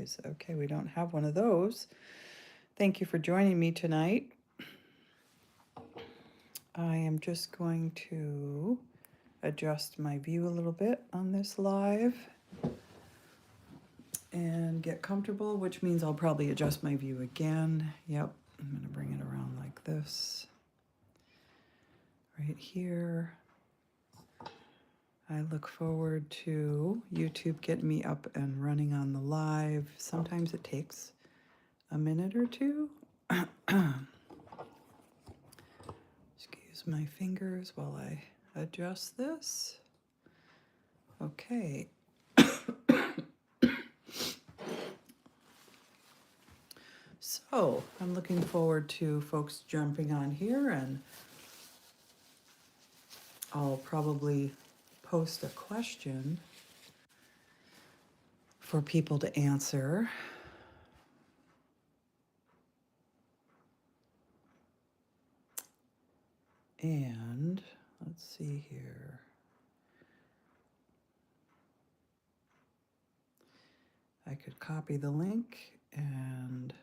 eyes. Okay, we don't have one of those. Thank you for joining me tonight. I am just going to adjust my view a little bit on this live and get comfortable, which means I'll probably adjust my view again. Yep, I'm going to bring it around like this. Right here. I look forward to YouTube getting me up and running on the live. Sometimes it takes a minute or two. Excuse my fingers while I adjust this. Okay. So I'm looking forward to folks jumping on here, and I'll probably post a question for people to answer. And let's see here. I could copy the link and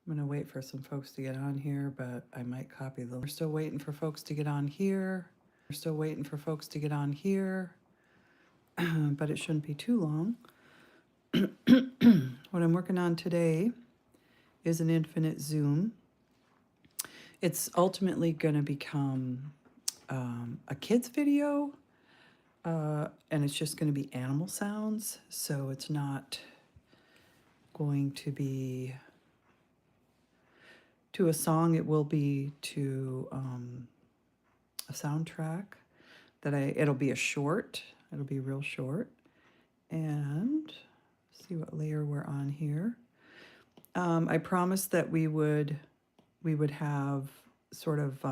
I'm going to wait for some folks to get on here, but I might copy them. We're still waiting for folks to get on here. We're still waiting for folks to get on here, but it shouldn't be too long. What I'm working on today is an infinite zoom. It's ultimately going to become a kids video, and it's just going to be animal sounds. So it's not going to be to a song. It will be to a soundtrack that it'll be a short. It'll be real short. And see what layer we're on here. I promised that we would have sort of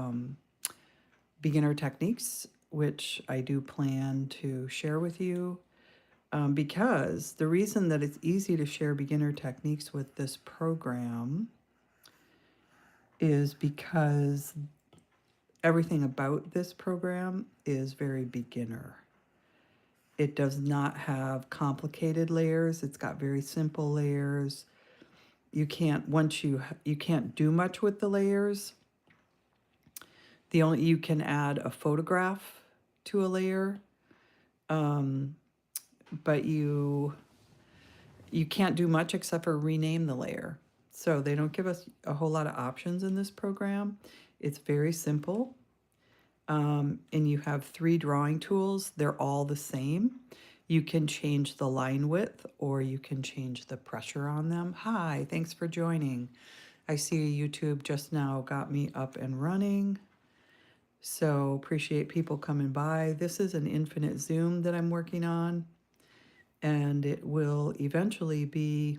beginner techniques, which I do plan to share with you, because the reason that it's easy to share beginner techniques with this program is because everything about this program is very beginner. It does not have complicated layers. It's got very simple layers. You can't do much with the layers. You can add a photograph to a layer, but you can't do much except for rename the layer. So they don't give us a whole lot of options in this program. It's very simple. And you have 3 drawing tools. They're all the same. You can change the line width or you can change the pressure on them. Hi, thanks for joining. I see YouTube just now got me up and running. So appreciate people coming by. This is an infinite zoom that I'm working on, and it will eventually be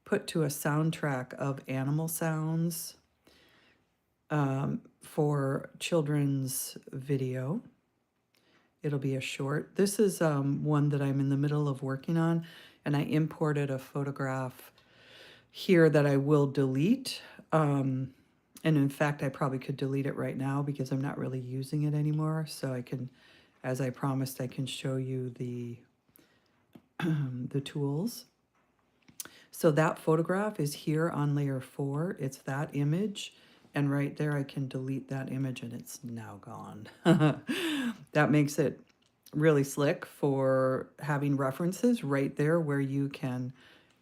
put to a soundtrack of animal sounds for children's video. It'll be a short. This is one that I'm in the middle of working on, and I imported a photograph here that I will delete. And in fact, I probably could delete it right now because I'm not really using it anymore. So I can, as I promised, I can show you the tools. So that photograph is here on layer 4. It's that image. And right there, I can delete that image and it's now gone. That makes it really slick for having references right there where you can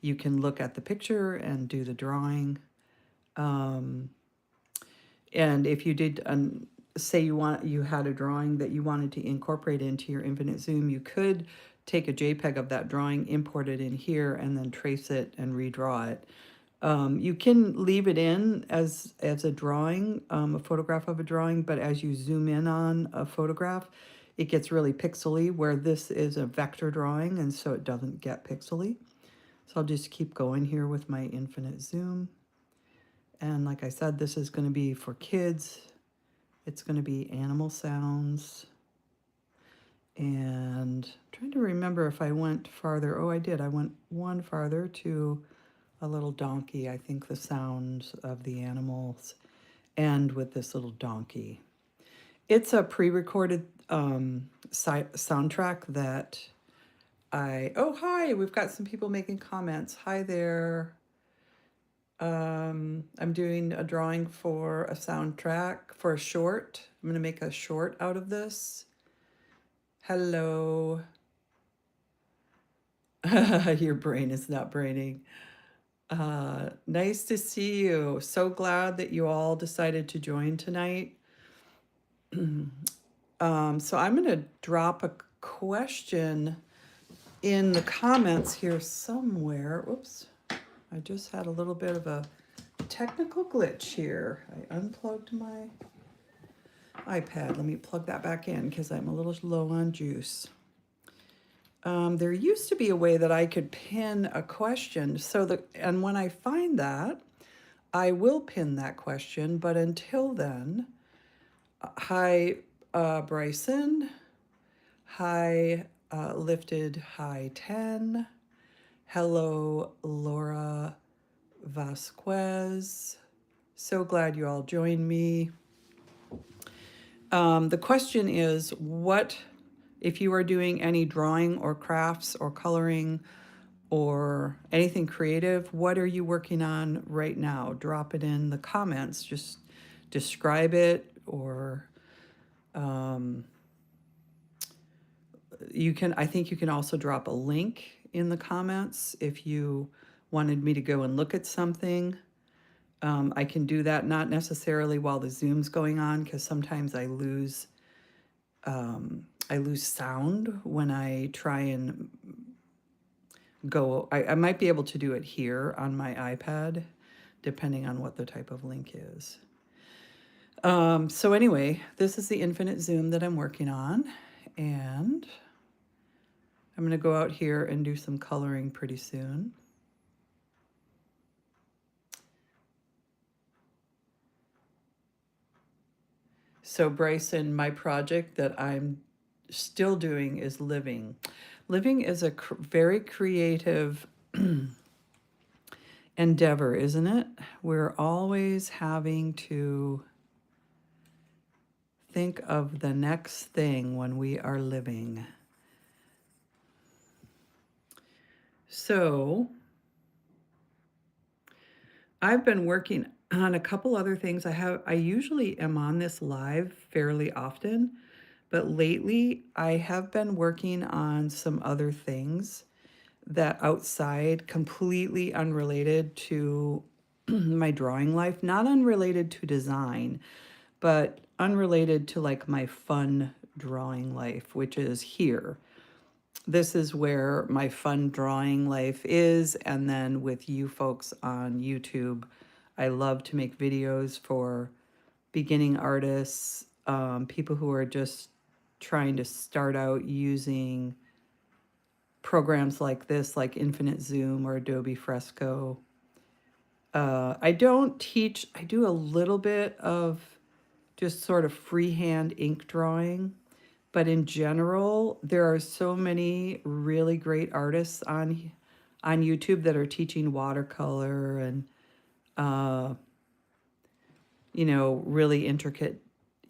look at the picture and do the drawing. And if you did, say you had a drawing that you wanted to incorporate into your infinite zoom, you could take a JPEG of that drawing, import it in here, and then trace it and redraw it. You can leave it in as a drawing, a photograph of a drawing, but as you zoom in on a photograph, it gets really pixely, where this is a vector drawing, and so it doesn't get pixely. So I'll just keep going here with my infinite zoom. And like I said, this is going to be for kids. It's going to be animal sounds. And I'm trying to remember if I went farther. Oh, I did. I went one farther to a little donkey. I think the sounds of the animals end with this little donkey. It's a pre-recorded soundtrack that oh, hi, we've got some people making comments. Hi there. I'm doing a drawing for a soundtrack for a short. I'm going to make a short out of this. Hello. Your brain is not braining. Nice to see you. So glad that you all decided to join tonight. So I'm going to drop a question in the comments here somewhere. Oops, I just had a little bit of a technical glitch here. I unplugged my iPad. Let me plug that back in because I'm a little low on juice. There used to be a way that I could pin a question. And when I find that, I will pin that question. But until then, hi, Bryson. Hi, Lifted High 10. Hello, Laura Vasquez. So glad you all joined me. The question is, what, if you are doing any drawing or crafts or coloring or anything creative, what are you working on right now? Drop it in the comments. Just describe it, or I think you can also drop a link in the comments if you wanted me to go and look at something. I can do that, not necessarily while the Zoom's going on, because sometimes I lose sound when I try and go. I might be able to do it here on my iPad, depending on what the type of link is. So anyway, this is the infinite Zoom that I'm working on, and I'm going to go out here and do some coloring pretty soon. So Bryson, my project that I'm still doing is living. Living is a very creative endeavor, isn't it? We're always having to think of the next thing when we are living. So I've been working on a couple other things. I usually am on this live fairly often, but lately I have been working on some other things that outside, completely unrelated to my drawing life, not unrelated to design, but unrelated to like my fun drawing life, which is here. This is where my fun drawing life is. And then with you folks on YouTube, I love to make videos for beginning artists, people who are just trying to start out using programs like this, like Infinite Zoom or Adobe Fresco. I don't teach, I do a little bit of just sort of freehand ink drawing. But in general, there are so many really great artists on YouTube that are teaching watercolor and really intricate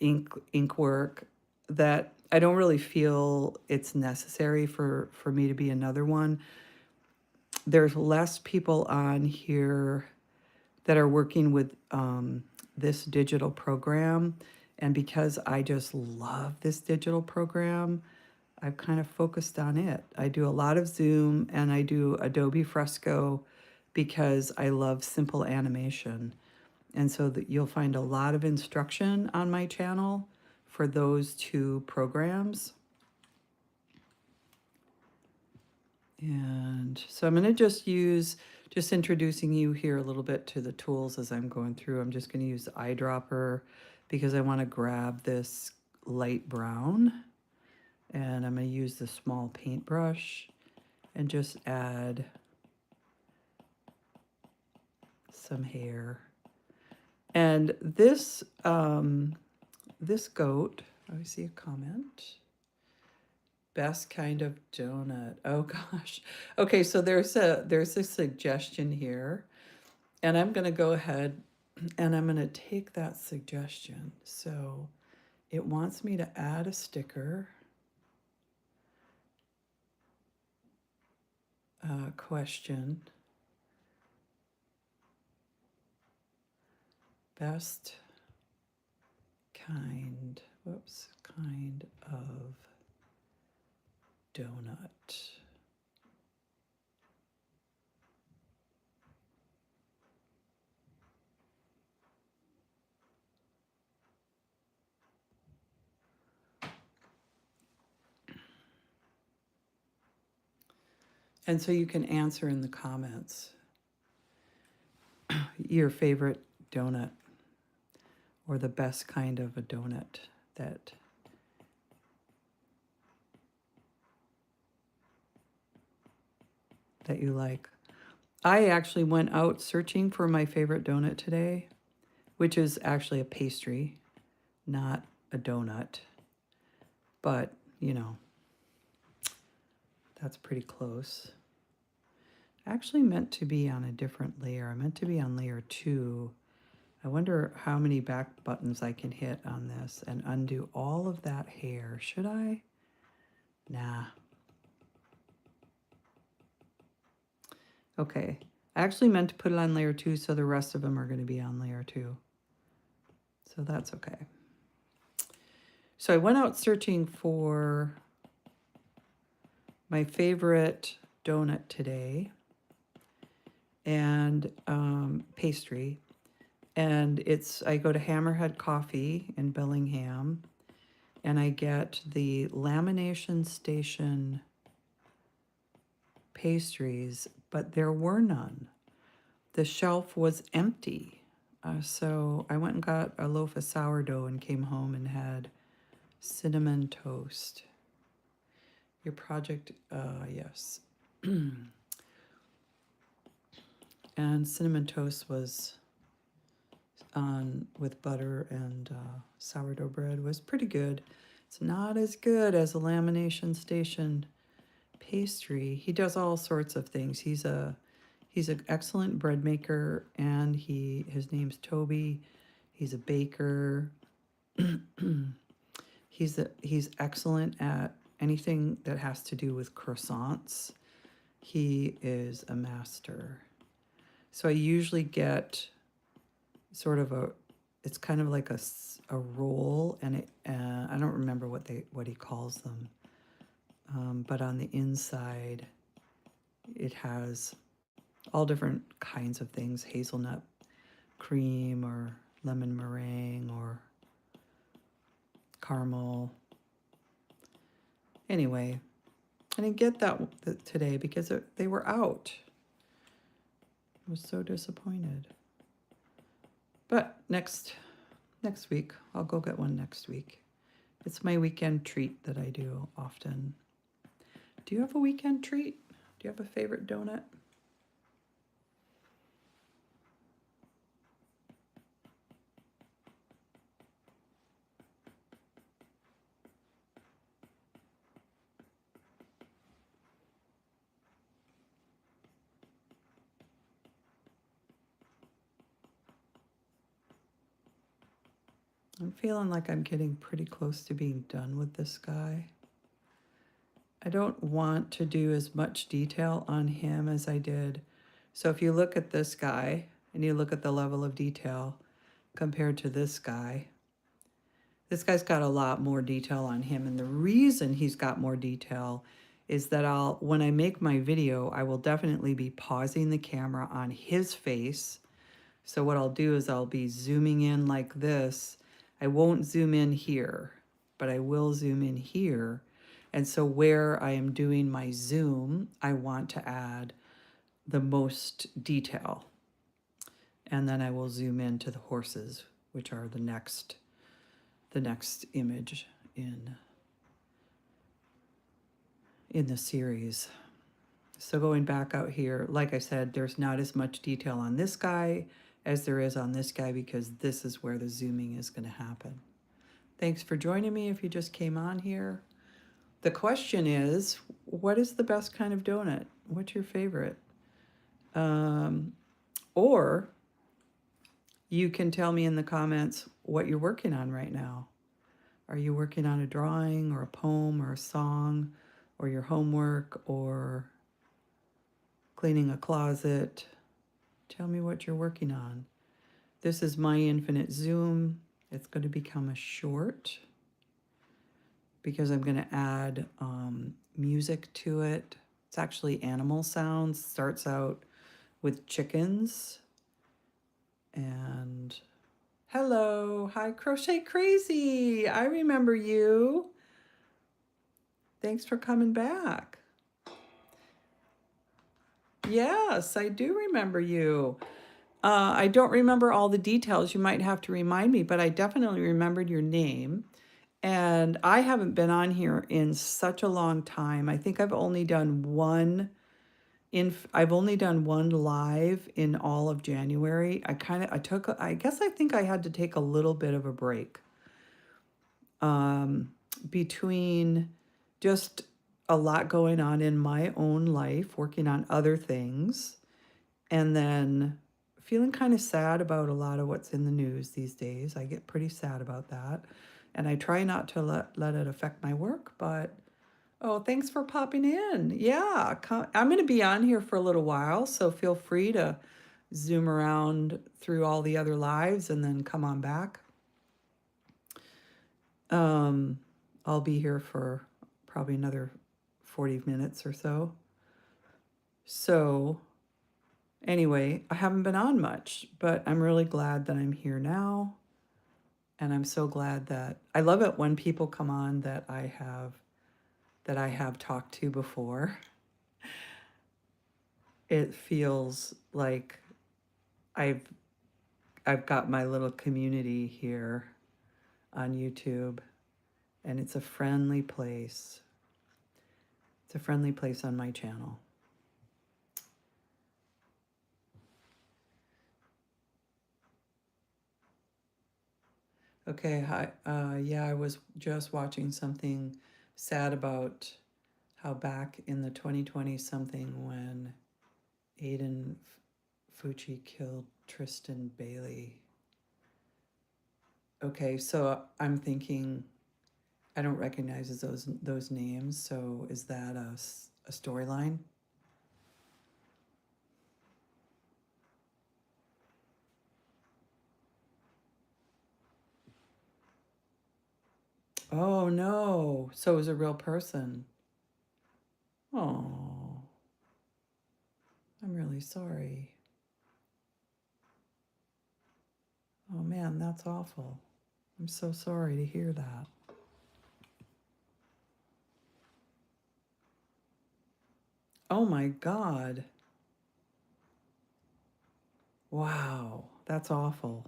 ink work that I don't really feel it's necessary for me to be another one. There's less people on here that are working with this digital program. And because I just love this digital program, I've kind of focused on it. I do a lot of Zoom and I do Adobe Fresco because I love simple animation. And so that you'll find a lot of instruction on my channel for those two programs. And so I'm going to just introducing you here a little bit to the tools as I'm going through. I'm just going to use the eyedropper because I want to grab this light brown. And I'm going to use the small paintbrush and just add some hair. And this goat, I see a comment. Best kind of donut. Oh gosh. Okay, so there's a suggestion here, and I'm going to go ahead and I'm going to take that suggestion. So it wants me to add a sticker. Question. Best kind of donut. And so you can answer in the comments your favorite donut or the best kind of a donut that you like. I actually went out searching for my favorite donut today, which is actually a pastry, not a donut. But, you know, that's pretty close. Actually meant to be on a different layer. I meant to be on layer 2. I wonder how many back buttons I can hit on this and undo all of that hair. Should I? Nah. Okay. I actually meant to put it on layer 2, so the rest of them are going to be on layer 2. So that's okay. So I went out searching for my favorite donut today and pastry. And I go to Hammerhead Coffee in Bellingham, and I get the Lamination Station pastries, but there were none. The shelf was empty. So I went and got a loaf of sourdough and came home and had cinnamon toast. Your project, yes. And cinnamon toast was on with butter and sourdough bread. Was pretty good. It's not as good as a Lamination Station pastry. He does all sorts of things. He's an excellent bread maker, and his name's Toby. He's a baker. He's excellent at anything that has to do with croissants. He is a master. So I usually get sort of it's kind of like a roll, and I don't remember what he calls them. But on the inside, it has all different kinds of things, hazelnut cream or lemon meringue or caramel. Anyway, I didn't get that today because they were out. I was so disappointed. But next week, I'll go get one next week. It's my weekend treat that I do often. Do you have a weekend treat? Do you have a favorite donut? I'm feeling like I'm getting pretty close to being done with this guy. I don't want to do as much detail on him as I did. So if you look at this guy and you look at the level of detail compared to this guy's got a lot more detail on him. And the reason he's got more detail is that when I make my video, I will definitely be pausing the camera on his face. So what I'll do is I'll be zooming in like this. I won't zoom in here, but I will zoom in here. And so where I am doing my zoom, I want to add the most detail. And then I will zoom into the horses, which are the next image in the series. So going back out here, like I said, there's not as much detail on this guy as there is on this guy because this is where the zooming is going to happen. Thanks for joining me if you just came on here. The question is, what is the best kind of donut? What's your favorite? Or you can tell me in the comments what you're working on right now. Are you working on a drawing or a poem or a song or your homework or cleaning a closet? Tell me what you're working on. This is my infinite Zoom. It's going to become a short because I'm going to add music to it. It's actually animal sounds. Starts out with chickens. And hello, hi Crochet Crazy. I remember you. Thanks for coming back. Yes, I do remember you. I don't remember all the details. You might have to remind me, but I definitely remembered your name. And I haven't been on here in such a long time. I think I've only done one live in all of January. I guess I think I had to take a little bit of a break between just a lot going on in my own life, working on other things, and then feeling kind of sad about a lot of what's in the news these days. I get pretty sad about that. And I try not to let it affect my work, but oh, thanks for popping in. Yeah, I'm going to be on here for a little while, so feel free to zoom around through all the other lives and then come on back. I'll be here for probably another 40 minutes or so. So anyway, I haven't been on much, but I'm really glad that I'm here now. And I'm so glad that I love it when people come on that I have talked to before. It feels like I've got my little community here on YouTube, and it's a friendly place. It's a friendly place on my channel. Okay, hi. Yeah, I was just watching something sad about how back in the 2020 something when Aiden Fucci killed Tristan Bailey. Okay, so I'm thinking I don't recognize those names. So is that a storyline? Oh no! So it was a real person. Oh, I'm really sorry. Oh man, that's awful. I'm so sorry to hear that. Oh my God. Wow, that's awful.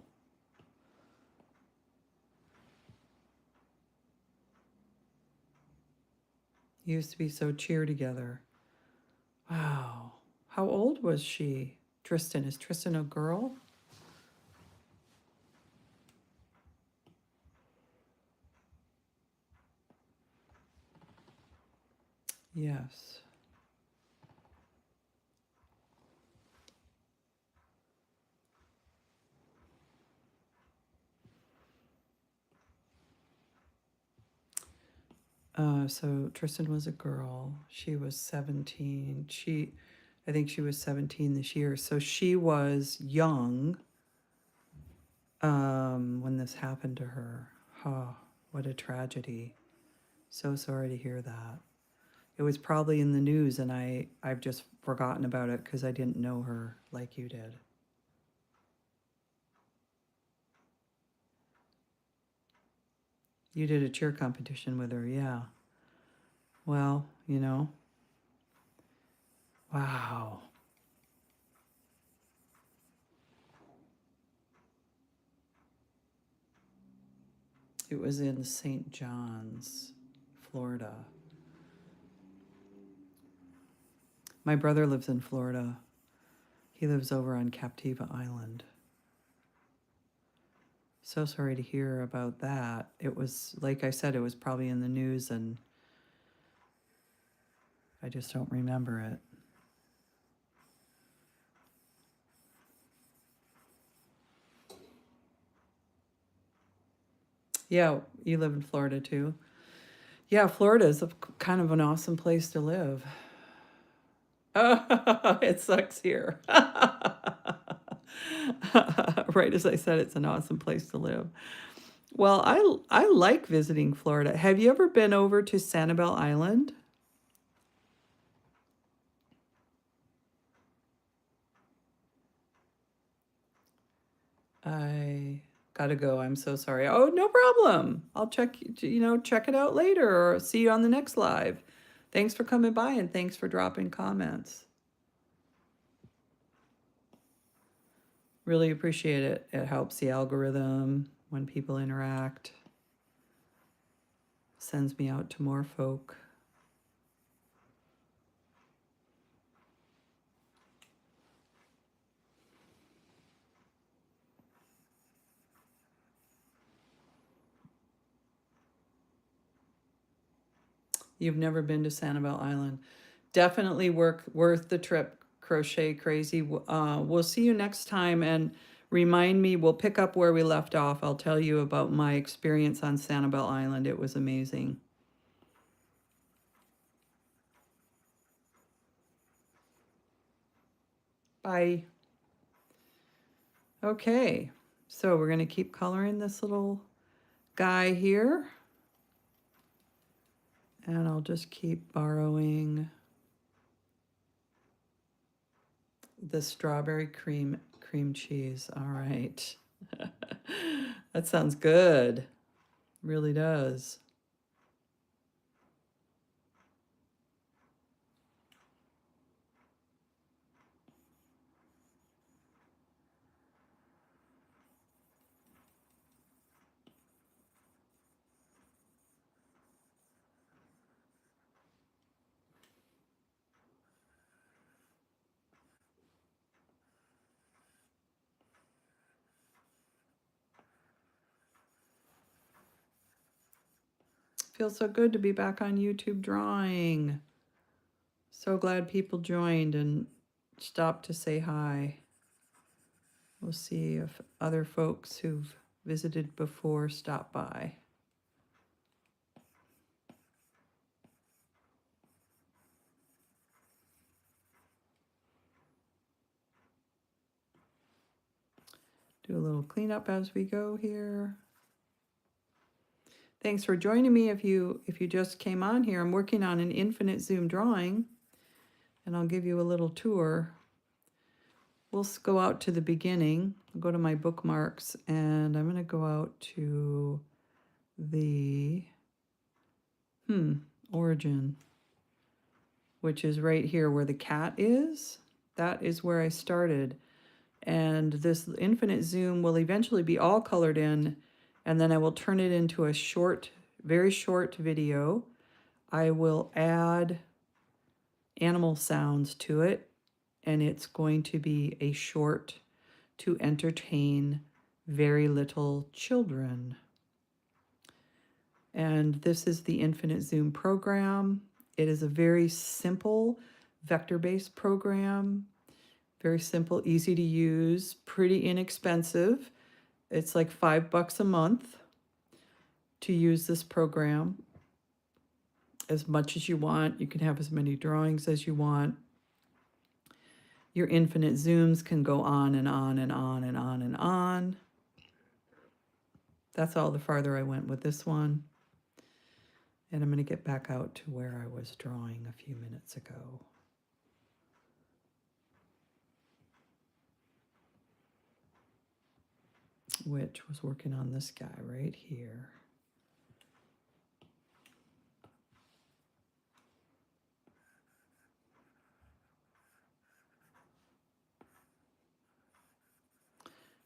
You used to be so cheer together. Wow. How old was she? Tristan. Is Tristan a girl? Yes. So Tristan was a girl. She was 17. I think she was 17 this year. So she was young when this happened to her. Oh, what a tragedy. So sorry to hear that. It was probably in the news and I've just forgotten about it because I didn't know her like you did. You did a cheer competition with her, yeah. Well, wow. It was in St. John's, Florida. My brother lives in Florida. He lives over on Captiva Island. So sorry to hear about that. It was, like I said, it was probably in the news and I just don't remember it. Yeah, you live in Florida too. Yeah, Florida is kind of an awesome place to live. It sucks here. Right as I said, it's an awesome place to live. Well, I like visiting Florida. Have you ever been over to Sanibel Island? I gotta go. I'm so sorry. Oh, no problem. I'll check it out later or see you on the next live. Thanks for coming by and thanks for dropping comments. Really appreciate it. It helps the algorithm when people interact, sends me out to more folk. You've never been to Sanibel Island. Definitely worth the trip, Crochet Crazy. We'll see you next time and remind me, we'll pick up where we left off. I'll tell you about my experience on Sanibel Island. It was amazing. Bye. Okay, so we're going to keep coloring this little guy here. And I'll just keep borrowing the strawberry cream cheese. All right. That sounds good. Really does. Feels so good to be back on YouTube drawing. So glad people joined and stopped to say hi. We'll see if other folks who've visited before stop by. Do a little cleanup as we go here. Thanks for joining me. If you just came on here, I'm working on an infinite zoom drawing, and I'll give you a little tour. We'll go out to the beginning. I'll go to my bookmarks, and I'm going to go out to the origin, which is right here where the cat is. That is where I started. And this infinite zoom will eventually be all colored in, and then I will turn it into a short, very short video. I will add animal sounds to it, and it's going to be a short to entertain very little children. And this is the Infinite Zoom program. It is a very simple vector-based program. Very simple, easy to use, pretty inexpensive. It's like $5 a month to use this program. As much as you want. You can have as many drawings as you want. Your infinite zooms can go on and on and on and on and on. That's all the farther I went with this one. And I'm going to get back out to where I was drawing a few minutes ago. Which was working on this guy right here.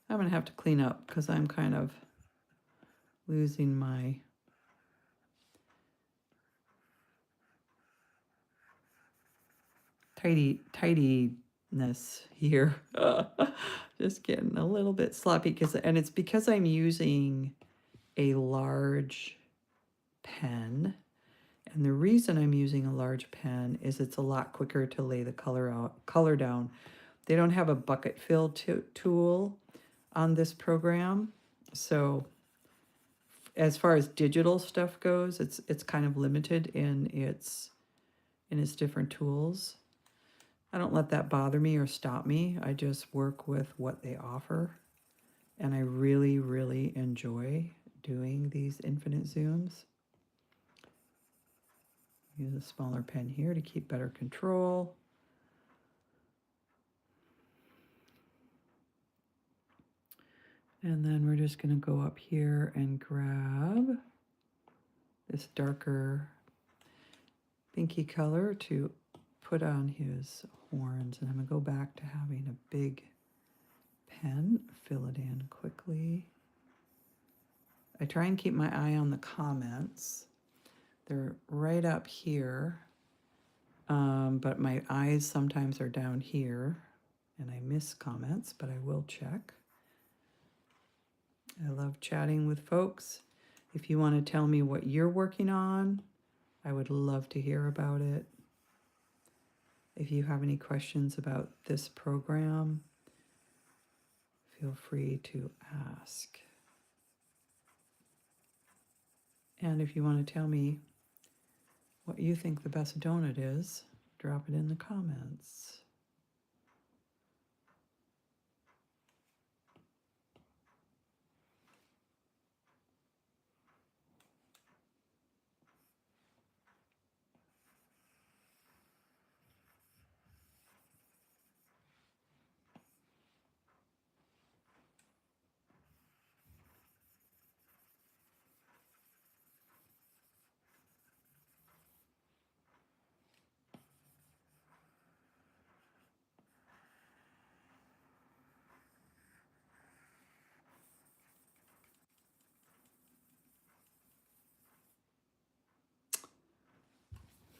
I'm going to have to clean up because I'm kind of losing my tidiness here. Just getting a little bit sloppy and it's because I'm using a large pen. And the reason I'm using a large pen is it's a lot quicker to lay the color down. They don't have a bucket fill tool on this program. So as far as digital stuff goes, it's kind of limited in its different tools. I don't let that bother me or stop me. I just work with what they offer. And I really, really enjoy doing these infinite zooms. Use a smaller pen here to keep better control. And then we're just going to go up here and grab this darker pinky color to put on his horns. And I'm going to go back to having a big pen, fill it in quickly. I try and keep my eye on the comments. They're right up here, but my eyes sometimes are down here, and I miss comments, but I will check. I love chatting with folks. If you want to tell me what you're working on, I would love to hear about it. If you have any questions about this program, feel free to ask. And if you want to tell me what you think the best donut is, drop it in the comments.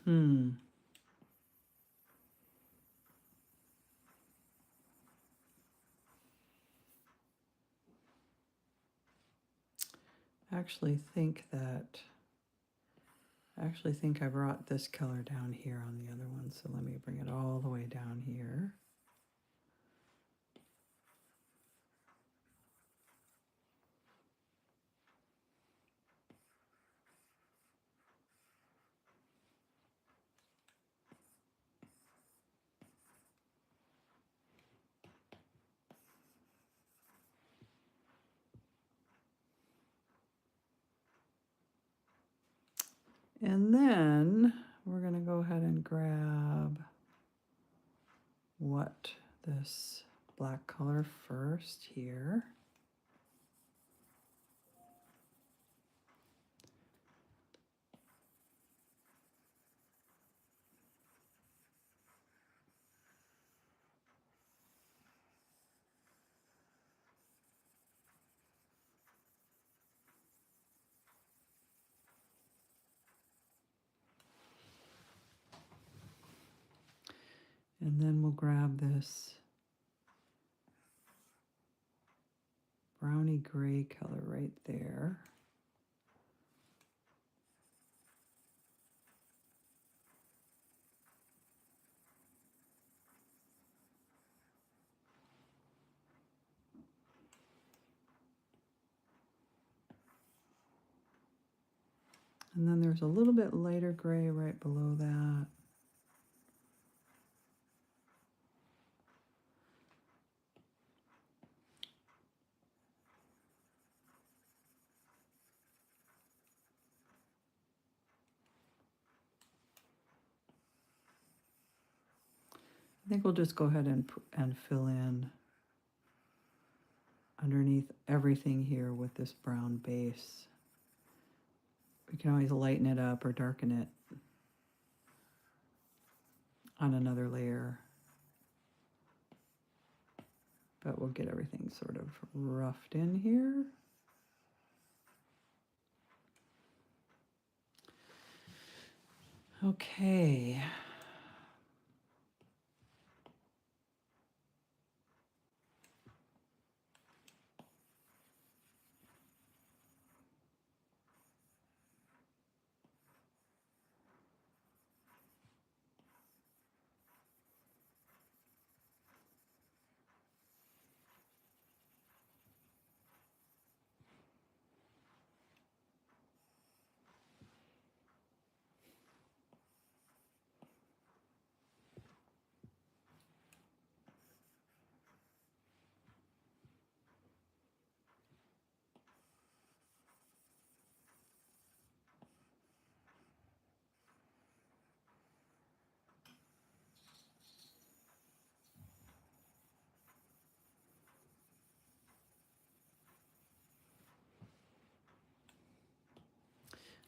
I actually think I brought this color down here on the other one, so let me bring it all the way down here. And then we're going to go ahead and grab this black color first here. And then we'll grab this browny gray color right there. And then there's a little bit lighter gray right below that. I think we'll just go ahead and fill in underneath everything here with this brown base. We can always lighten it up or darken it on another layer. But we'll get everything sort of roughed in here. Okay.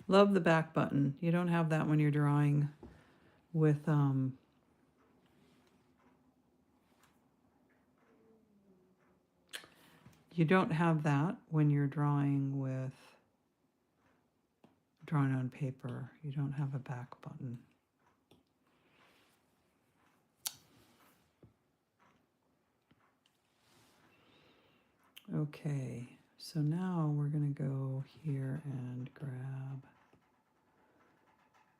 Love the back button. You don't have that when you're drawing with you don't have that when you're drawing on paper. You don't have a back button. Okay, so now we're going to go here and grab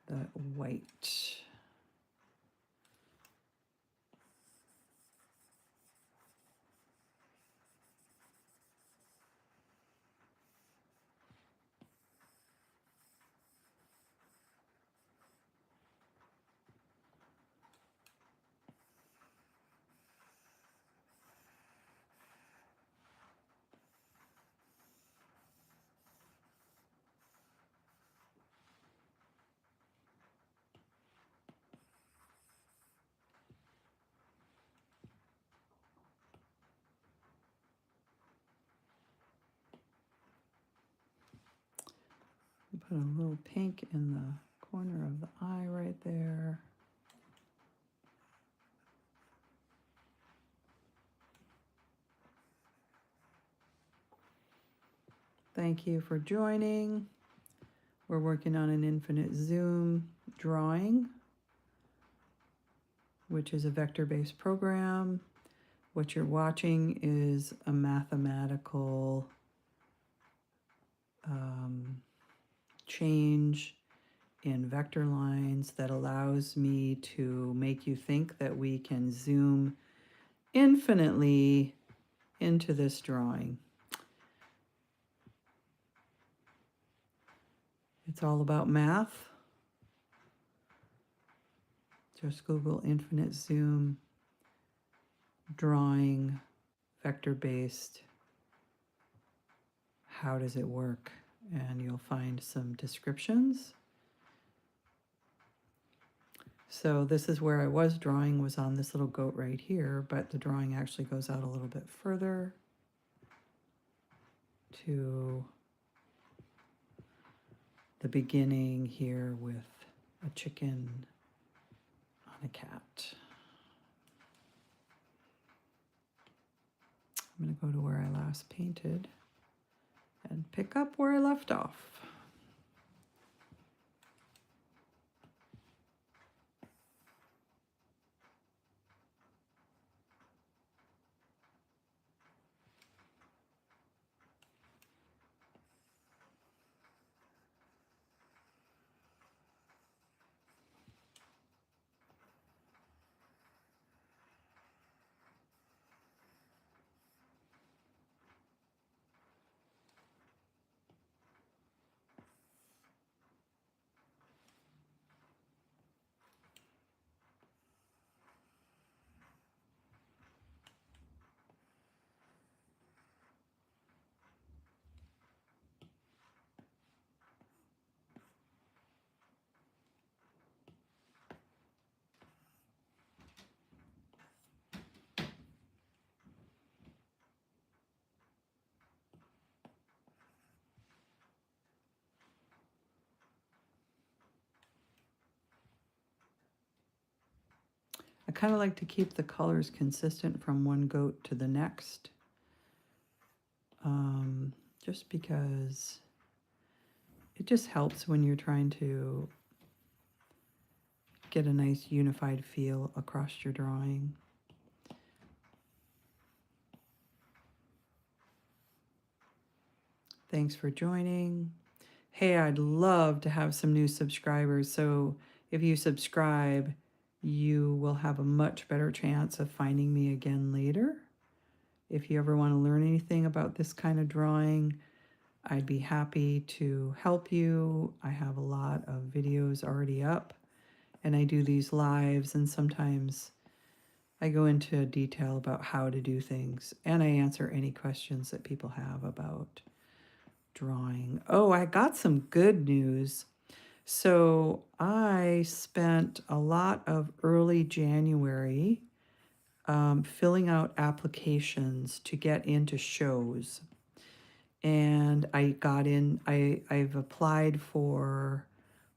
that white. Put a little pink in the corner of the eye right there. Thank you for joining. We're working on an infinite zoom drawing, which is a vector-based program. What you're watching is a mathematical change in vector lines that allows me to make you think that we can zoom infinitely into this drawing. It's all about math. Just Google infinite zoom drawing vector-based. How does it work? And you'll find some descriptions. So this is where I was drawing, was on this little goat right here, but the drawing actually goes out a little bit further to the beginning here with a chicken on a cat. I'm going to go to where I last painted and pick up where I left off. I kind of like to keep the colors consistent from one goat to the next, just because it just helps when you're trying to get a nice unified feel across your drawing. Thanks for joining. Hey, I'd love to have some new subscribers, so if you subscribe, you will have a much better chance of finding me again later. If you ever want to learn anything about this kind of drawing, I'd be happy to help you. I have a lot of videos already up, and I do these lives, and sometimes I go into detail about how to do things, and I answer any questions that people have about drawing. Oh, I got some good news. So I spent a lot of early January filling out applications to get into shows. And I got in, I've applied for,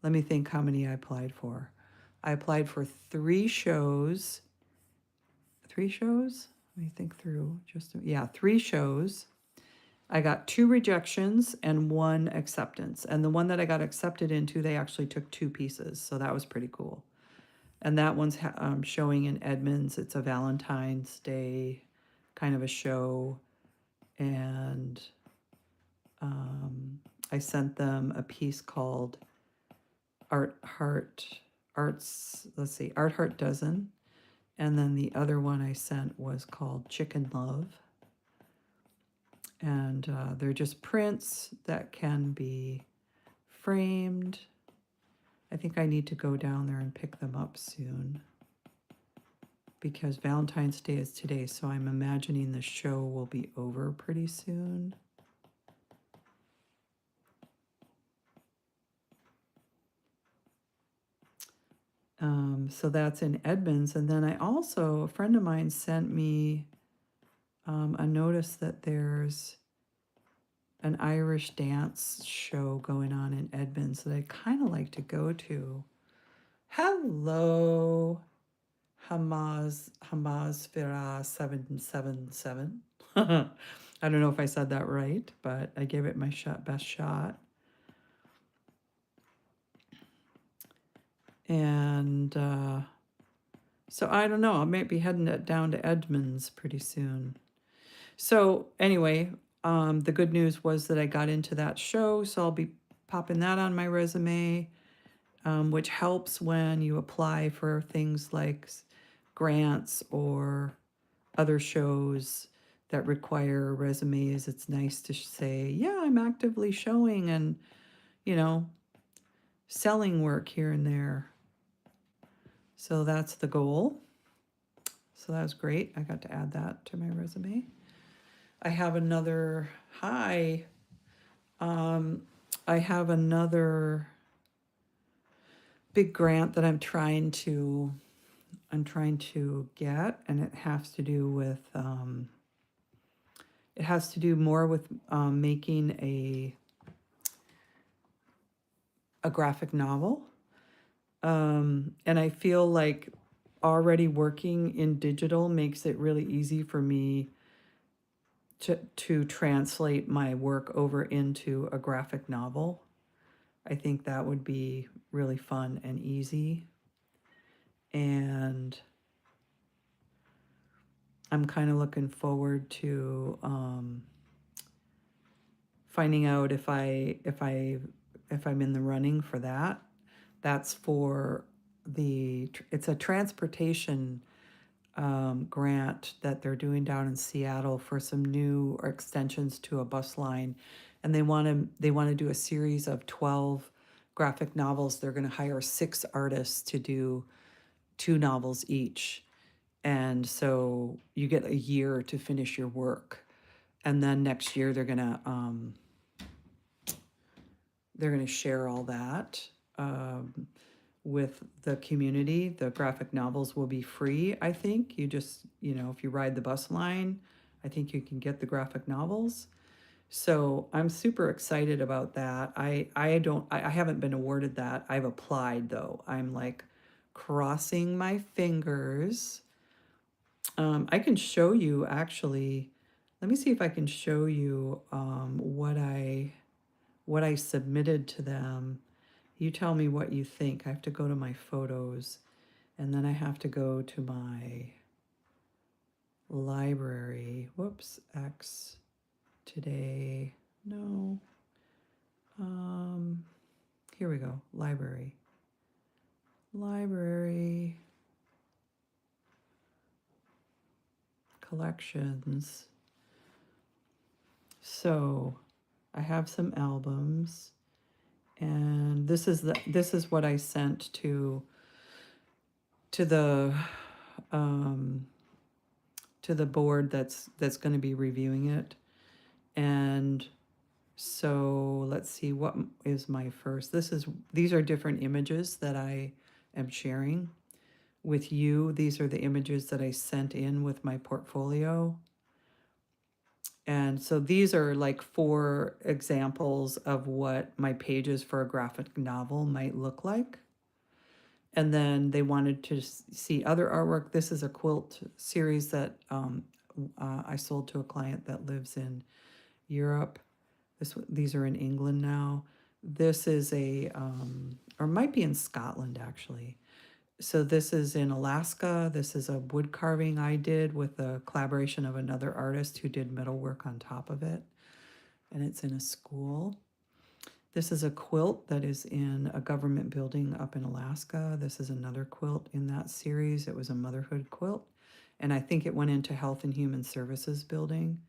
let me think how many I applied for. I applied for 3 shows. 3 shows? Let me think through just, yeah, 3 shows. I got 2 rejections and 1 acceptance. And the one that I got accepted into, they actually took 2 pieces. So that was pretty cool. And that one's showing in Edmonds. It's a Valentine's Day kind of a show. And I sent them a piece called Art Heart Arts. Let's see, Art Heart Dozen, and then the other one I sent was called Chicken Love, and they're just prints that can be framed. I think I need to go down there and pick them up soon because Valentine's Day is today, so I'm imagining the show will be over pretty soon. So that's in Edmonds. And then I also, a friend of mine sent me a notice that there's an Irish dance show going on in Edmonds that I'd kind of like to go to. Hello, Hamazvira 777. I don't know if I said that right, but I gave it my best shot. And so I don't know, I might be heading down to Edmonds pretty soon. So anyway, the good news was that I got into that show, so I'll be popping that on my resume, which helps when you apply for things like grants or other shows that require resumes. It's nice to say, yeah, I'm actively showing and, you know, selling work here and there. So that's the goal. So that was great. I got to add that to my resume. I have another, hi. I have another big grant that I'm trying to get, and it has to do with it has to do more with making a graphic novel. And I feel like already working in digital makes it really easy for me to translate my work over into a graphic novel. I think that would be really fun and easy. And I'm kind of looking forward to finding out if I'm in the running for that. That's for it's a transportation grant that they're doing down in Seattle for some new or extensions to a bus line, and they want to do a series of 12 graphic novels. They're going to hire 6 artists to do 2 novels each, and so you get a year to finish your work, and then next year they're going to share all that with the community. The graphic novels will be free, I think. You just, if you ride the bus line, I think you can get the graphic novels. So I'm super excited about that. I haven't been awarded that. I've applied though. I'm like crossing my fingers. I can show you actually. Let me see if I can show you what I submitted to them. You tell me what you think. I have to go to my photos, and then I have to go to my library. Whoops, X today. No. Here we go. Library. Collections. So I have some albums, and this is what I sent to the board that's going to be reviewing it. And so let's see, what is my first? These are different images that I am sharing with you. These are the images that I sent in with my portfolio. And so these are like 4 examples of what my pages for a graphic novel might look like. And then they wanted to see other artwork. This is a quilt series that I sold to a client that lives in Europe. These are in England now. This is or might be in Scotland actually. So this is in Alaska. This is a wood carving I did with a collaboration of another artist who did metalwork on top of it. And it's in a school. This is a quilt that is in a government building up in Alaska. This is another quilt in that series. It was a motherhood quilt. And I think it went into Health and Human Services building.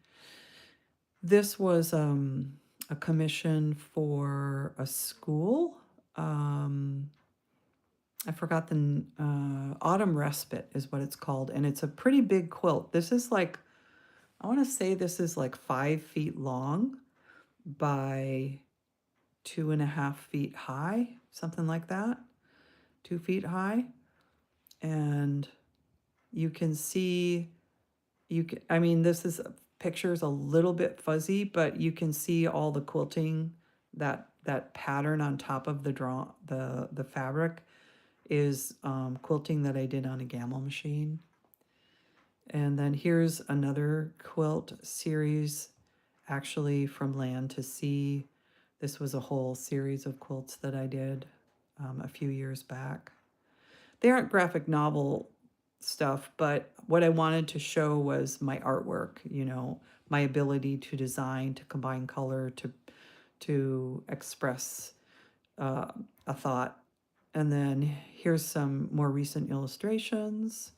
This was a commission for a school. I forgot the Autumn Respite is what it's called. And it's a pretty big quilt. This is like, I want to say this is like 5 feet long by 2.5 feet high, something like that, 2 feet high. And you can see, I mean, picture's a little bit fuzzy, but you can see all the quilting, that pattern on top of the fabric is quilting that I did on a gamble machine. And then here's another quilt series, actually from Land to Sea. This was a whole series of quilts that I did a few years back. They aren't graphic novel stuff, but what I wanted to show was my artwork, my ability to design, to combine color, to express a thought. And then here's some more recent illustrations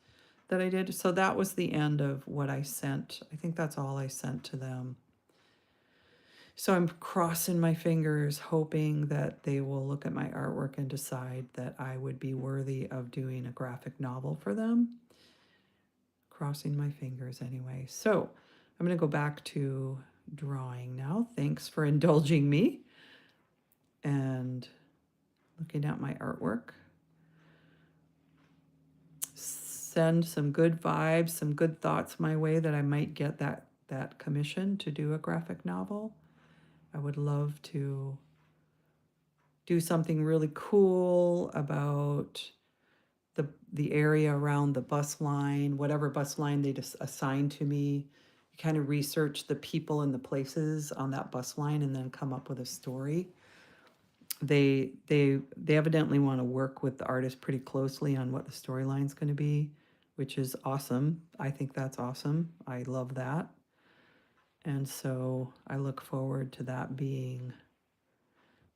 that I did. So that was the end of what I sent. I think that's all I sent to them. So I'm crossing my fingers, hoping that they will look at my artwork and decide that I would be worthy of doing a graphic novel for them. Crossing my fingers anyway. So I'm going to go back to drawing now. Thanks for indulging me and looking at my artwork. Send some good vibes, some good thoughts my way that I might get that commission to do a graphic novel. I would love to do something really cool about the area around the bus line, whatever bus line they just assign to me. You kind of research the people and the places on that bus line and then come up with a story. They evidently want to work with the artist pretty closely on what the storyline's going to be, which is awesome. I think that's awesome. I love that. And so I look forward to that being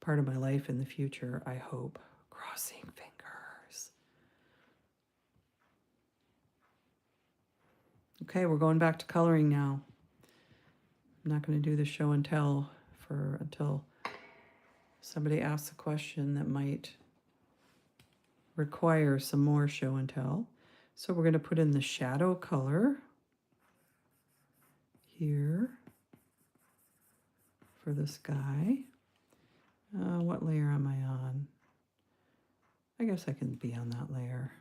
part of my life in the future, I hope. Crossing fingers. Okay, we're going back to coloring now. I'm not going to do the show and tell until somebody asks a question that might require some more show and tell. So we're going to put in the shadow color here for the sky. What layer am I on? I guess I can be on that layer.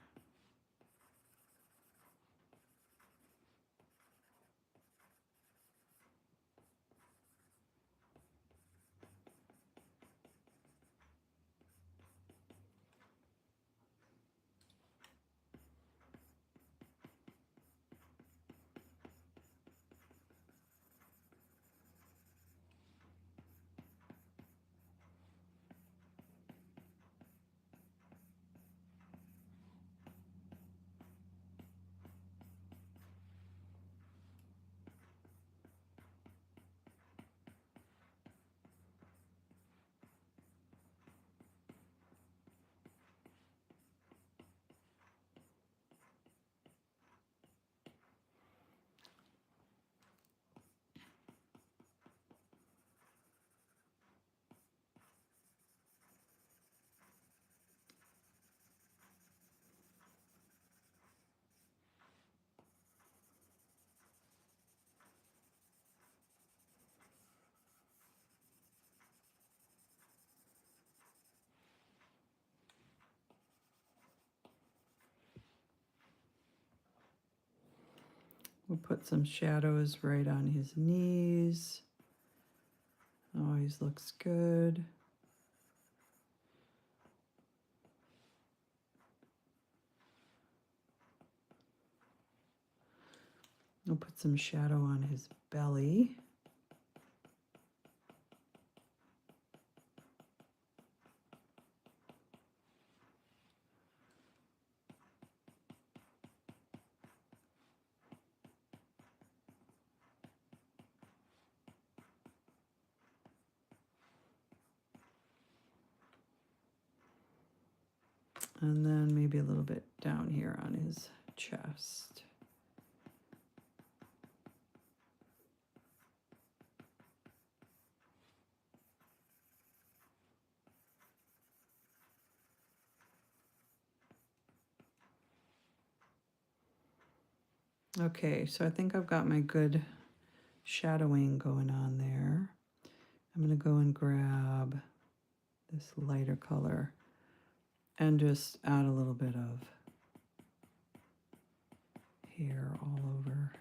We'll put some shadows right on his knees. Always looks good. We'll put some shadow on his belly. And then maybe a little bit down here on his chest. Okay, so I think I've got my good shadowing going on there. I'm going to go and grab this lighter color and just add a little bit of hair all over.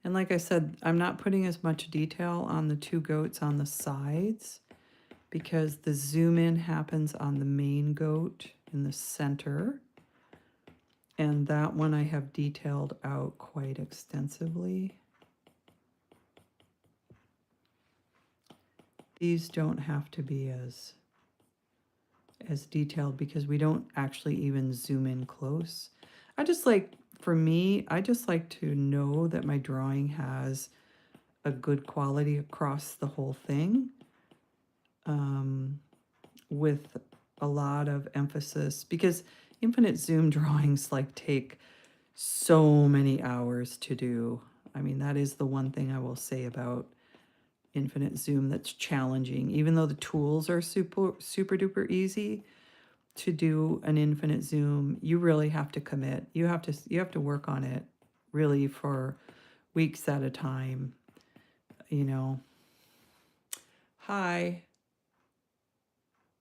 And like I said, I'm not putting as much detail on the two goats on the sides because the zoom in happens on the main goat in the center. And that one I have detailed out quite extensively. These don't have to be as detailed because we don't actually even zoom in close. For me, I just like to know that my drawing has a good quality across the whole thing, with a lot of emphasis, because infinite zoom drawings take so many hours to do. I mean, that is the one thing I will say about infinite zoom that's challenging. Even though the tools are super duper easy to do an infinite zoom, you really have to commit. You have to work on it really for weeks at a time, you know. Hi.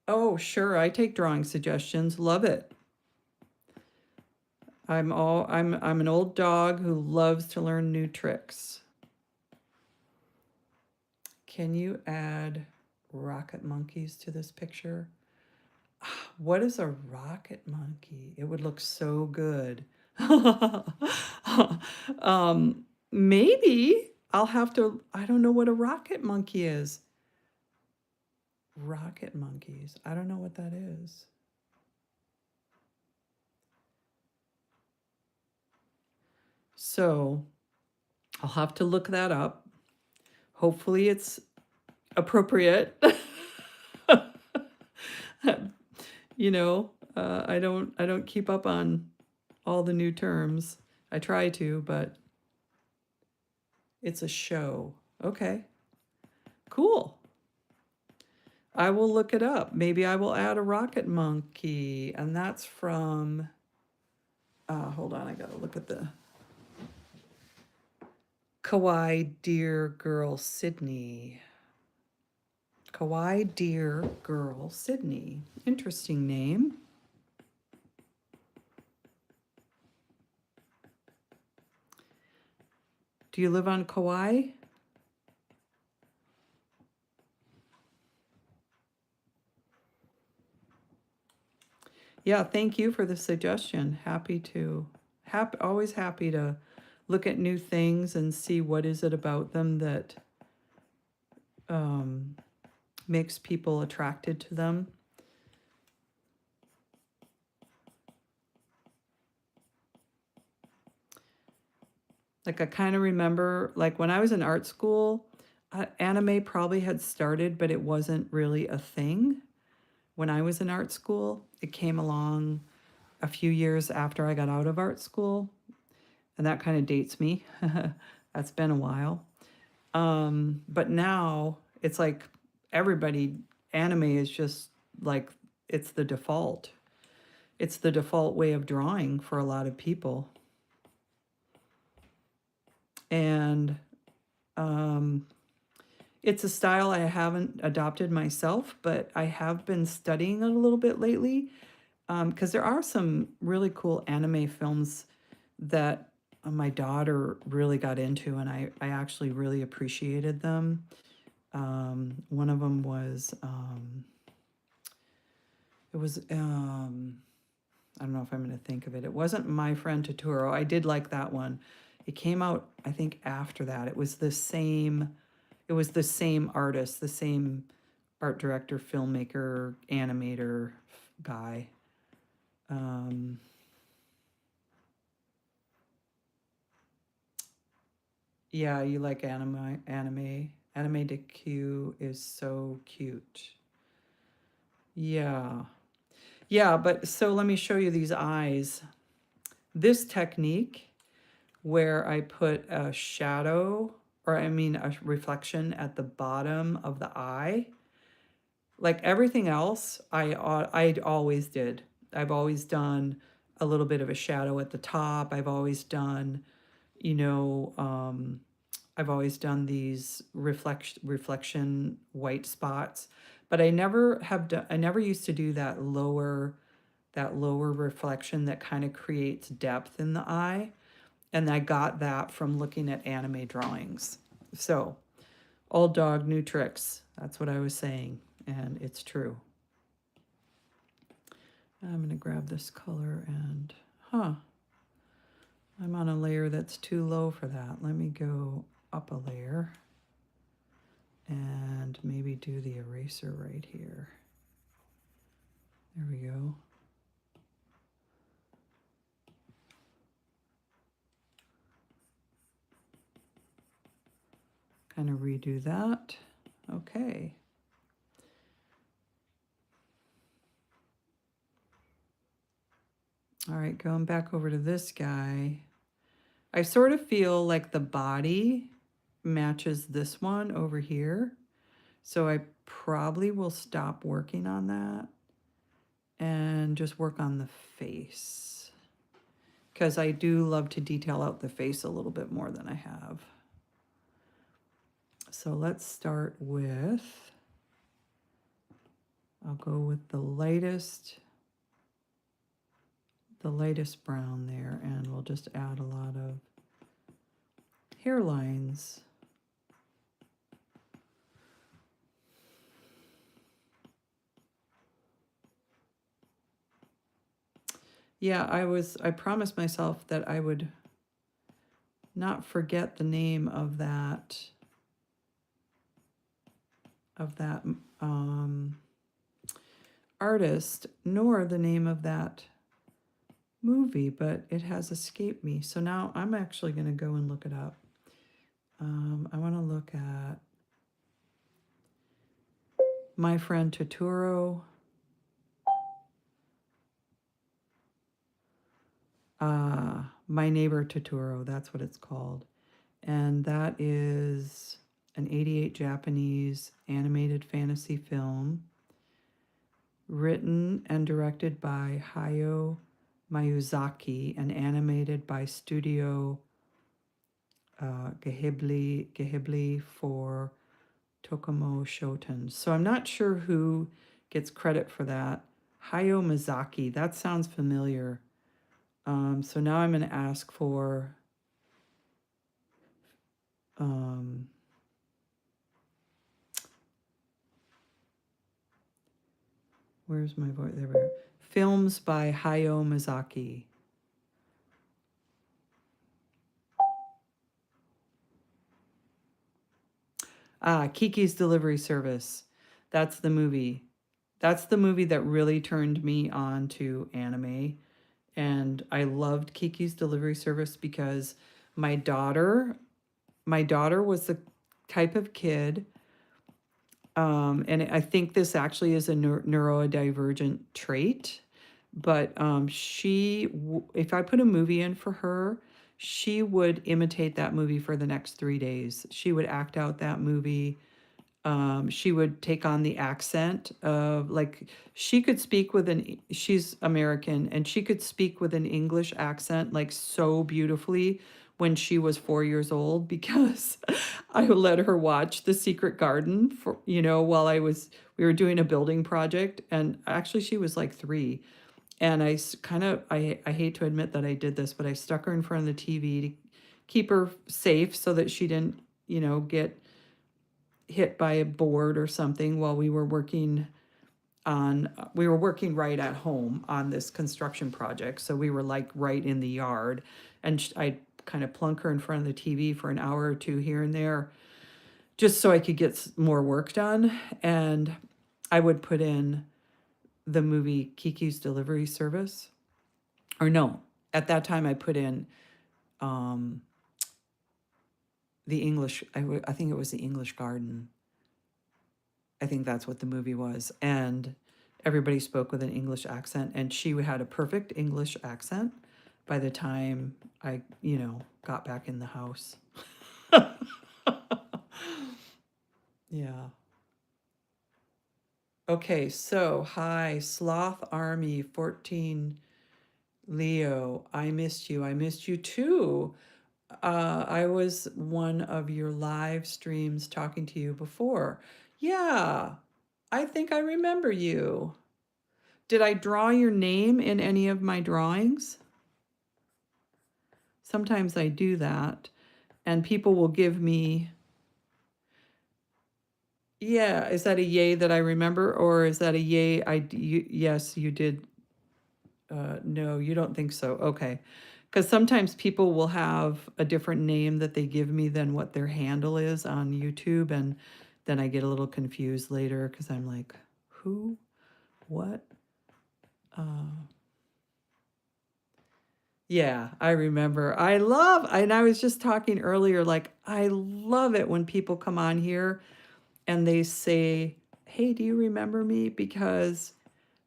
Oh, sure, I take drawing suggestions. Love it. I'm an old dog who loves to learn new tricks. Can you add rocket monkeys to this picture? What is a rocket monkey? It would look so good. Maybe I'll have to, I don't know what a rocket monkey is. Rocket monkeys. I don't know what that is. So I'll have to look that up. Hopefully it's appropriate. You know, I don't keep up on all the new terms. I try to, but it's a show. Okay. Cool. I will look it up. Maybe I will add a rocket monkey, and that's from hold on, I gotta look at the Kawaii Dear Girl Sydney. Kawaii Dear Girl Sydney. Interesting name. Do you live on Kauai? Yeah, thank you for the suggestion. Always happy to look at new things and see what is it about them that makes people attracted to them. I kind of remember, when I was in art school, anime probably had started, but it wasn't really a thing. When I was in art school, it came along a few years after I got out of art school, and that kind of dates me. That's been a while. But now it's everybody, anime is just it's the default. It's the default way of drawing for a lot of people. And it's a style I haven't adopted myself, but I have been studying it a little bit lately. Because there are some really cool anime films that my daughter really got into, and I actually really appreciated them. One of them was, it was, I don't know if I'm going to think of it. It wasn't My Friend Totoro. I did like that one. It came out, I think, after that. It was the same artist, the same art director, filmmaker, animator guy. Um, yeah, you like Anime de Q is so cute. Yeah. Yeah, but so let me show you these eyes. This technique where I put a shadow, or I mean a reflection at the bottom of the eye, like everything else, I always did. I've always done a little bit of a shadow at the top. I've always done, you know, I've always done these reflection white spots, but I never used to do that lower reflection that kind of creates depth in the eye. And I got that from looking at anime drawings. So, old dog, new tricks. That's what I was saying, and it's true. I'm going to grab this color and, I'm on a layer that's too low for that. Let me go up a layer and maybe do the eraser right here. There we go. Kind of redo that. Okay. All right, going back over to this guy. I sort of feel like the body matches this one over here. So I probably will stop working on that and just work on the face, because I do love to detail out the face a little bit more than I have. So let's start with, I'll go with the lightest brown there, and we'll just add a lot of hairlines. Yeah, I promised myself that I would not forget the name of that artist, nor the name of that movie, but it has escaped me. So now I'm actually going to go and look it up. I want to look at My Friend Totoro. My Neighbor Totoro, that's what it's called. And that is an 88 Japanese animated fantasy film written and directed by Hayao Miyazaki and animated by Studio Ghibli for Tokumo Shoten. So I'm not sure who gets credit for that. Hayao Miyazaki, that sounds familiar. So now I'm going to ask for where's my voice? There we go. Films by Hayao Miyazaki. Kiki's Delivery Service. That's the movie. That's the movie that really turned me on to anime. And I loved Kiki's Delivery Service because my daughter was the type of kid, and I think this actually is a neurodivergent trait, but if I put a movie in for her, she would imitate that movie for the next 3 days. She would act out that movie. She would take on the accent of, like, she could speak with she's American, and she could speak with an English accent like so beautifully when she was 4 years old, because I let her watch The Secret Garden for, while we were doing a building project. And actually she was like 3, And I hate to admit that I did this, but I stuck her in front of the TV to keep her safe so that she didn't, get hit by a board or something while we were working right at home on this construction project. So we were like right in the yard, and I'd kind of plunk her in front of the TV for an hour or two here and there just so I could get more work done. And I would put in the movie Kiki's Delivery Service. Or no, at that time I put in um, the English, I think it was the English Garden. I think that's what the movie was. And everybody spoke with an English accent, and she had a perfect English accent by the time I, got back in the house. Yeah. Okay, so hi, Sloth Army 14 Leo. I missed you. I missed you too. I was one of your live streams talking to you before. Yeah, I think I remember you. Did I draw your name in any of my drawings? Sometimes I do that, and people will give me, yeah, is that a yay that I remember, or is that a yay? Yes, you did. No, you don't think so. Okay. Because sometimes people will have a different name that they give me than what their handle is on YouTube. And then I get a little confused later because I'm like, who? What? Yeah, I remember. And I was just talking earlier, like, I love it when people come on here and they say, hey, do you remember me? Because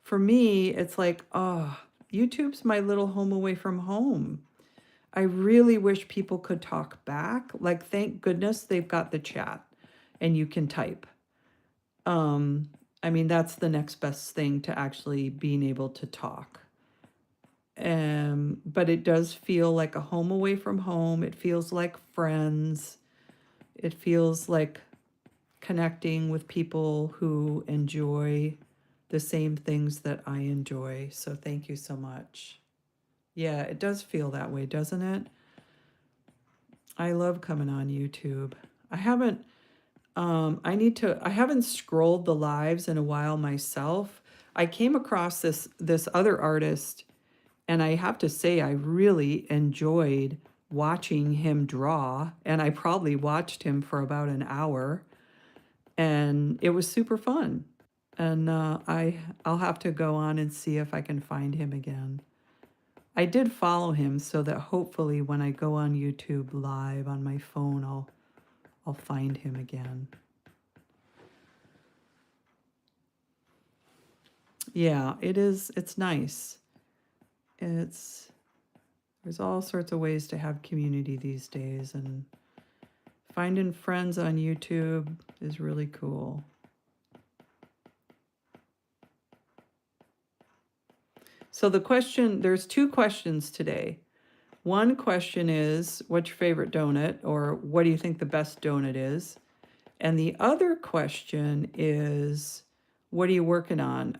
for me, it's like, oh, YouTube's my little home away from home. I really wish people could talk back. Like, thank goodness they've got the chat and you can type. I mean, that's the next best thing to actually being able to talk. But it does feel like a home away from home. It feels like friends. It feels like connecting with people who enjoy the same things that I enjoy. So thank you so much. Yeah, it does feel that way, doesn't it? I love coming on YouTube. I haven't I haven't scrolled the lives in a while myself. I came across this other artist, and I have to say I really enjoyed watching him draw, and I probably watched him for about an hour, and it was super fun. And I'll have to go on and see if I can find him again. I did follow him so that hopefully when I go on YouTube live on my phone, I'll find him again. Yeah, it is. It's nice. There's all sorts of ways to have community these days, and finding friends on YouTube is really cool. So there's two questions today. One question is, what's your favorite donut, or what do you think the best donut is? And the other question is, what are you working on?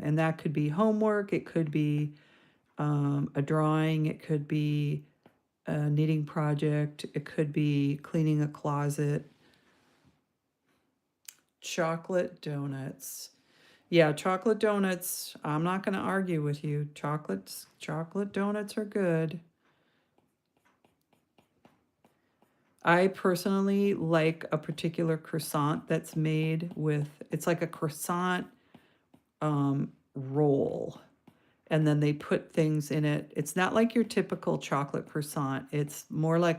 And that could be homework, it could be a drawing, it could be a knitting project, it could be cleaning a closet. Chocolate donuts. Yeah, chocolate donuts. I'm not going to argue with you. Chocolate donuts are good. I personally like a particular croissant that's made with, it's like a croissant roll. And then they put things in it. It's not like your typical chocolate croissant. It's more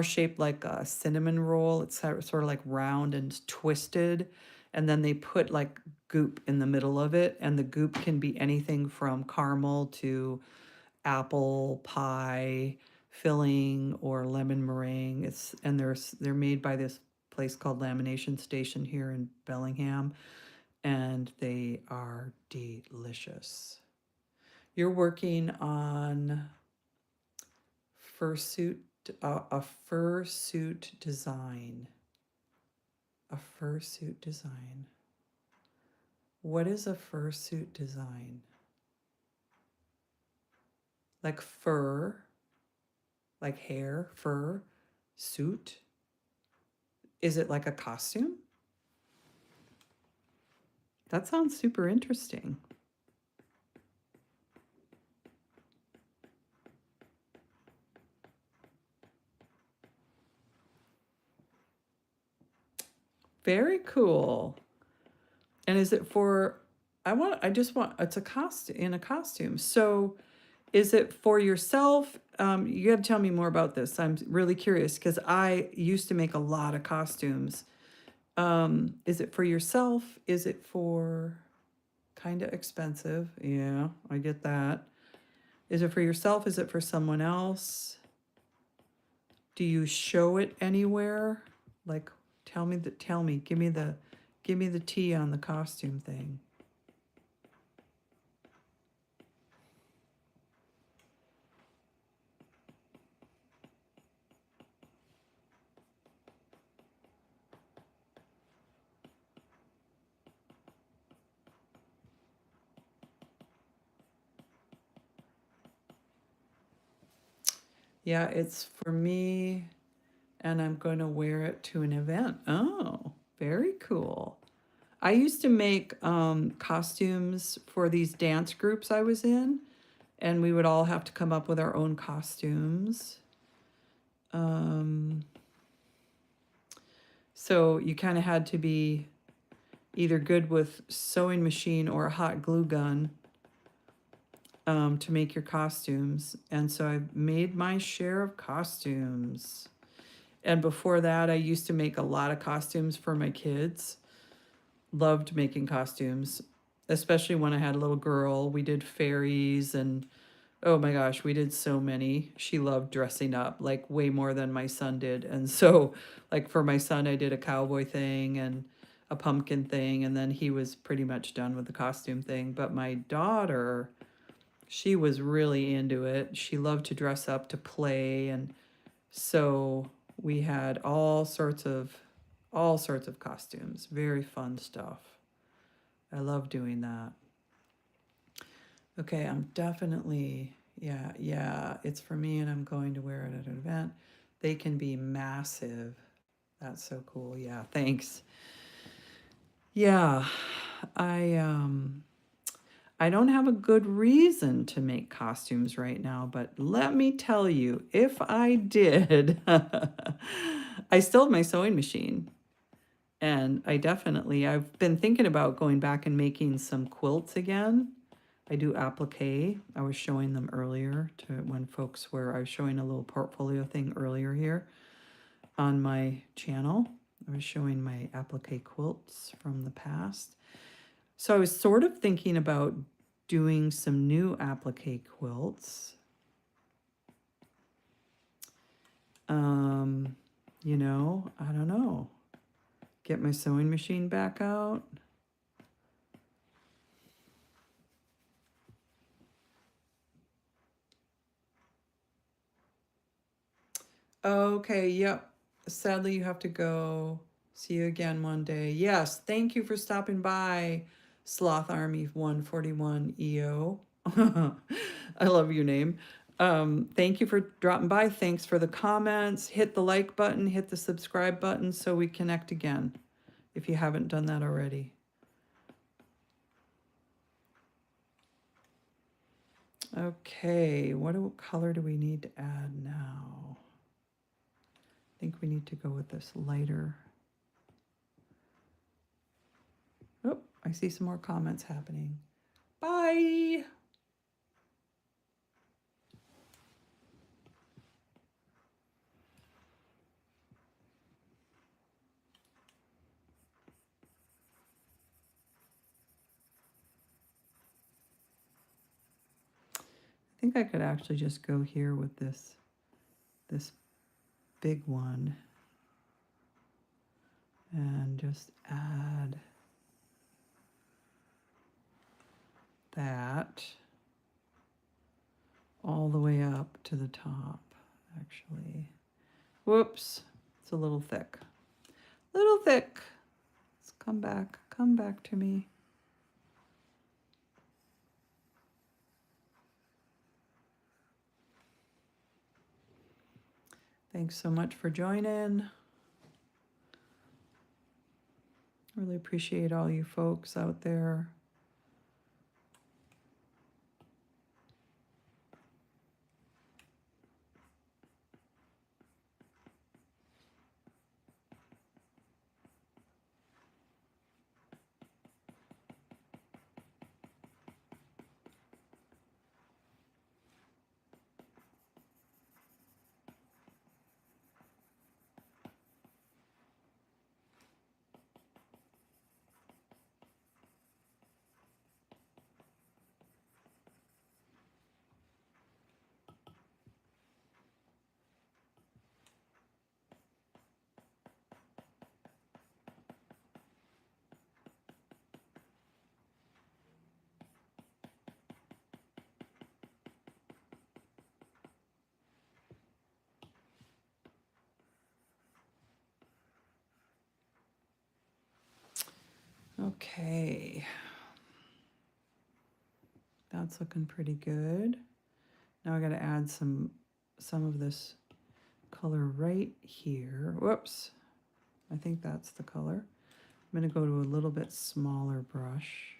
shaped like a cinnamon roll. It's sort of like round and twisted. And then they put like goop in the middle of it. And the goop can be anything from caramel to apple pie filling or lemon meringue. They're made by this place called Lamination Station here in Bellingham, and they are delicious. You're working on fursuit, a fursuit design. A fursuit design. What is a fursuit design? like fur, like hair, fur, suit. Is it like a costume? That sounds super interesting. Very cool. And is it for, I just want, it's a costume, in a costume. So is it for yourself? You got to tell me more about this. I'm really curious because I used to make a lot of costumes. Is it for yourself? Is it for kind of expensive? Yeah, I get that. Is it for yourself? Is it for someone else? Do you show it anywhere? Like, tell me, give me the tea on the costume thing. Yeah, it's for me, and I'm going to wear it to an event. Oh, very cool. I used to make costumes for these dance groups I was in, and we would all have to come up with our own costumes. Um, so you kind of had to be either good with sewing machine or a hot glue gun to make your costumes. And so I made my share of costumes. And before that, I used to make a lot of costumes for my kids. Loved making costumes, especially when I had a little girl. We did fairies and oh my gosh, we did so many. She loved dressing up, like way more than my son did. And so, like for my son, I did a cowboy thing and a pumpkin thing, and then he was pretty much done with the costume thing. But my daughter, she was really into it. She loved to dress up to play, and so we had all sorts of costumes. Very fun stuff. I love doing that. Okay, I'm definitely, yeah, it's for me and I'm going to wear it at an event. They can be massive. That's so cool. Yeah, thanks. Yeah, I um I don't have a good reason to make costumes right now, but let me tell you, if I did, I still have my sewing machine. And I've been thinking about going back and making some quilts again. I do applique. I was showing them earlier to when folks were, I was showing a little portfolio thing earlier here on my channel. I was showing my applique quilts from the past. So I was sort of thinking about doing some new applique quilts. Um, I don't know. Get my sewing machine back out. Okay, yep. Sadly, you have to go. See you again one day. Yes, thank you for stopping by, Sloth Army 141 EO. I love your name. Thank you for dropping by. Thanks for the comments. Hit the like button, hit the subscribe button so we connect again if you haven't done that already. Okay, what color do we need to add now? I think we need to go with this lighter. Oh, I see some more comments happening. Bye. I think I could actually just go here with this big one and just add that all the way up to the top, actually. Whoops, it's a little thick. Little thick. Let's come back to me. Thanks so much for joining. Really appreciate all you folks out there. Okay. That's looking pretty good. Now I got to add some of this color right here. Whoops. I think that's the color. I'm going to go to a little bit smaller brush.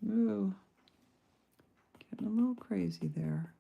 Ooh, getting a little crazy there.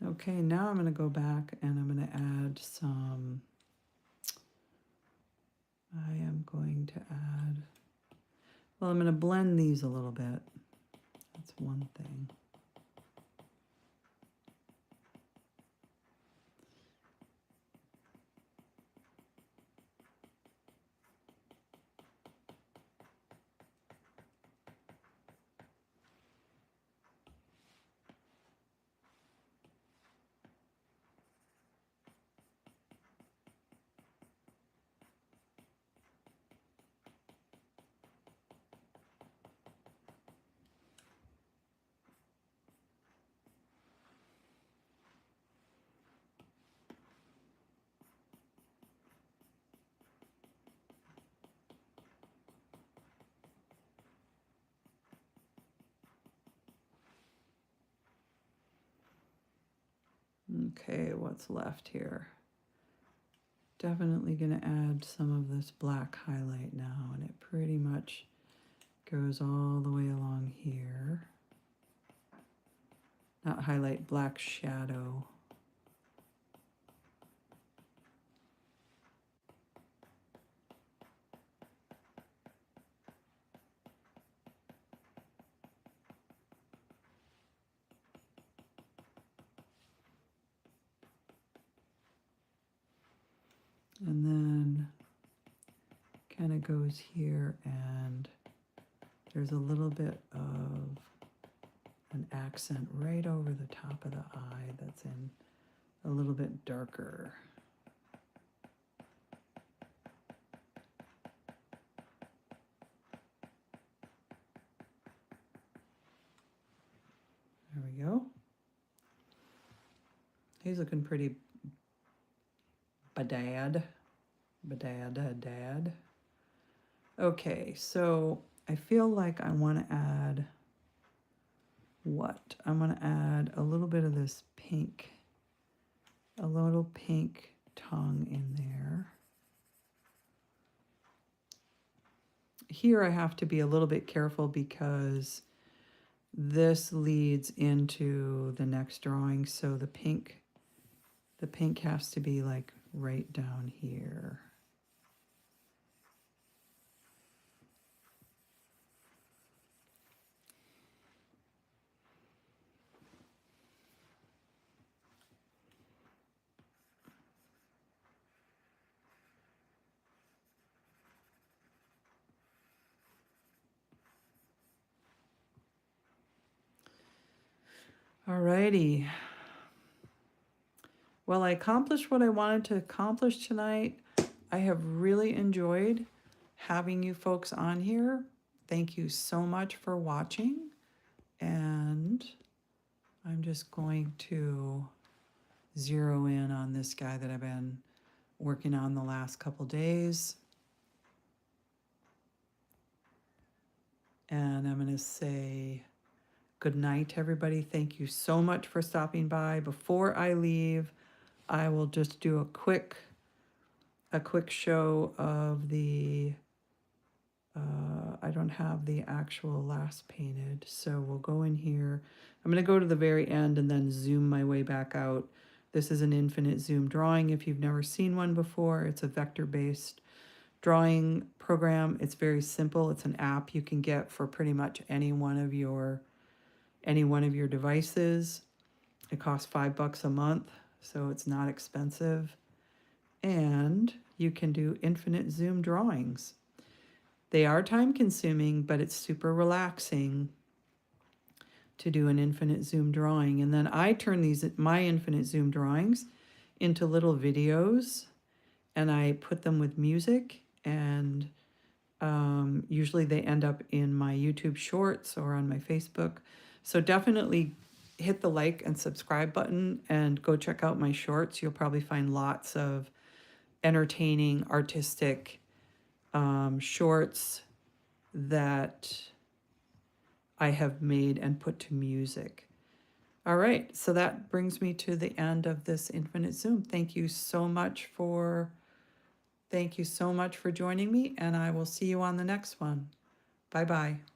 Okay, now I'm going to go back and I'm going to add some, I am going to add, well, I'm going to blend these a little bit. That's one thing. Okay, what's left here? Definitely going to add some of this black highlight now, and it pretty much goes all the way along here. Not highlight, black shadow. And then kind of goes here, and there's a little bit of an accent right over the top of the eye that's in a little bit darker. There we go. He's looking pretty badad. Dad. Okay, so I feel like I want to add what? I'm going to add a little bit of this pink, a little pink tongue in there. Here I have to be a little bit careful because this leads into the next drawing. So the pink has to be like right down here. Alrighty. Well, I accomplished what I wanted to accomplish tonight. I have really enjoyed having you folks on here. Thank you so much for watching. And I'm just going to zero in on this guy that I've been working on the last couple days. And I'm going to say good night, everybody. Thank you so much for stopping by. Before I leave, I will just do a quick show of the, I don't have the actual last painted, so we'll go in here. I'm going to go to the very end and then zoom my way back out. This is an infinite zoom drawing. If you've never seen one before, it's a vector-based drawing program. It's very simple. It's an app you can get for pretty much any one of your devices. It costs $5 a month, so it's not expensive. And you can do infinite zoom drawings. They are time consuming, but it's super relaxing to do an infinite zoom drawing. And then I turn my infinite zoom drawings into little videos, and I put them with music, and usually they end up in my YouTube shorts or on my Facebook. So definitely hit the like and subscribe button and go check out my shorts. You'll probably find lots of entertaining, artistic shorts that I have made and put to music. All right, so that brings me to the end of this infinite zoom. Thank you so much for joining me, and I will see you on the next one. Bye-bye.